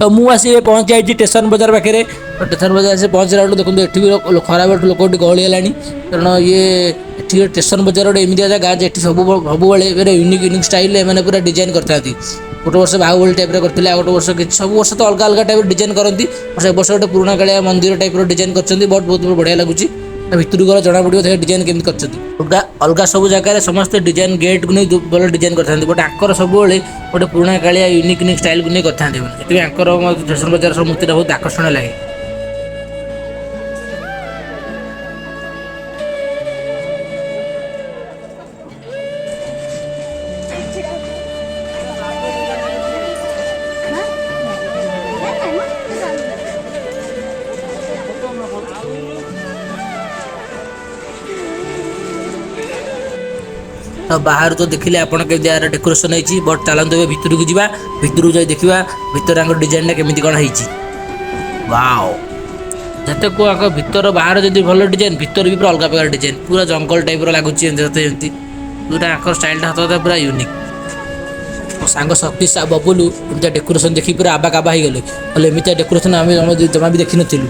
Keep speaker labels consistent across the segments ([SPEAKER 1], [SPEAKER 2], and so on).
[SPEAKER 1] तो मुझे आसी पहुँची जाइए स्टेशन बजार पाखे स्टेशन बजार से पहुँचला बेलू देखो ये भी खराब लोक गहली है कारण ये स्टेशन बजार गोटे एमती जगह जेटी सब यूनिक यूनिक स्टाइल मैंने पूरा डिजाइन करते गोटे वर्ष बाहुबली टाइप करते गोटे वर्ष कि सब वर्ष तो अलग अलग टाइप डिजाइन करती वर्ष गोटे पुराणा कालिया मंदिर टाइप डिजाइन कर बहुत बढ़िया लगुच भितर गला जना पड़ो डिजाइन केमी कर अलग सब जगह समस्त डिजाइन गेट को नहीं भल डिजाइन करते बट आंकर सब गोटे पुराणा कालिया यूनिक यूनिक स्टाइल को नहीं करते आंकर स्टेशन बजार मूर्ति बहुत आकर्षण लगे। तो बाहर तो देखिले आपण के यार डेकोरेशन होती बट चलते ए भितर को जावा भितर को जाए देखा भितर डिजाइन केमी कौन होती वाओ जते को आग भितर बाहर जब भल डिजाइन भितर भी पूरा अलग प्रकार डिजाइन पूरा जंगल टाइप लगुच पूरा आंकर स्टाइल हाथ पूरा यूनिक सांग सतीश बबुलू एमती डेकोरेशन देखी पूरा आबा काबा हो गले एमती डेकोरेशन आम जमा भी देखी नु।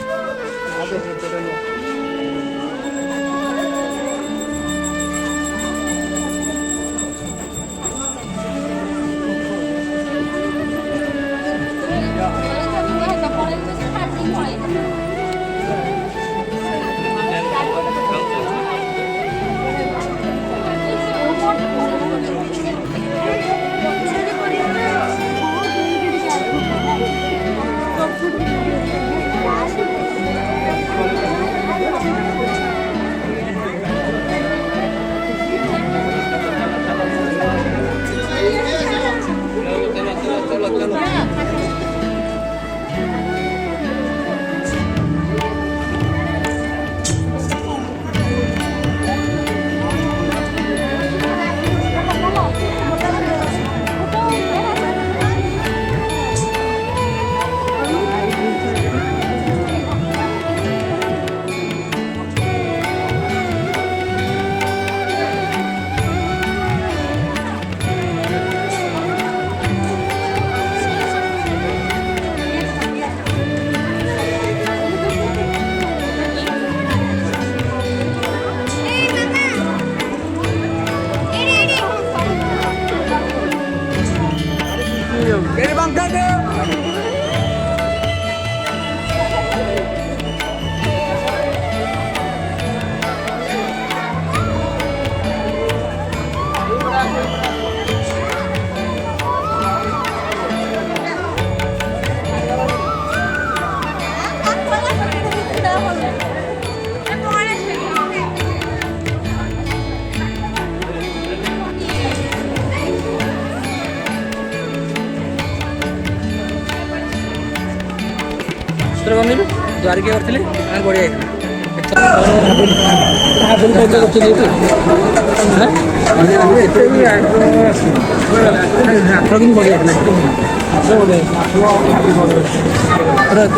[SPEAKER 1] बंधु द्वारिका करते बढ़िया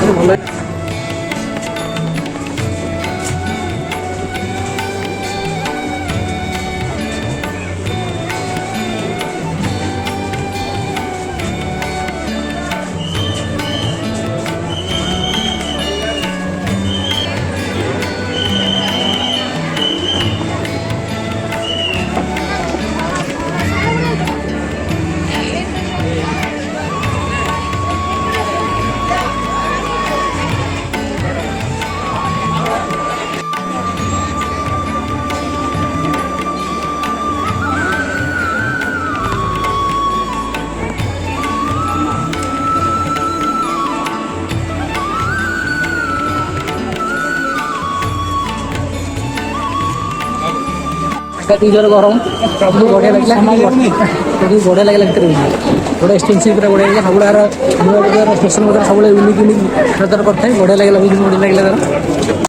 [SPEAKER 1] बढ़िया जोर गरम बढ़िया लगे बढ़िया लगे गोटे एक्सपेन्सिव पूरा बढ़िया लगे सब स्टेशन बजार सब यूनिक यूनिक करते बढ़िया लगे बढ़िया लगे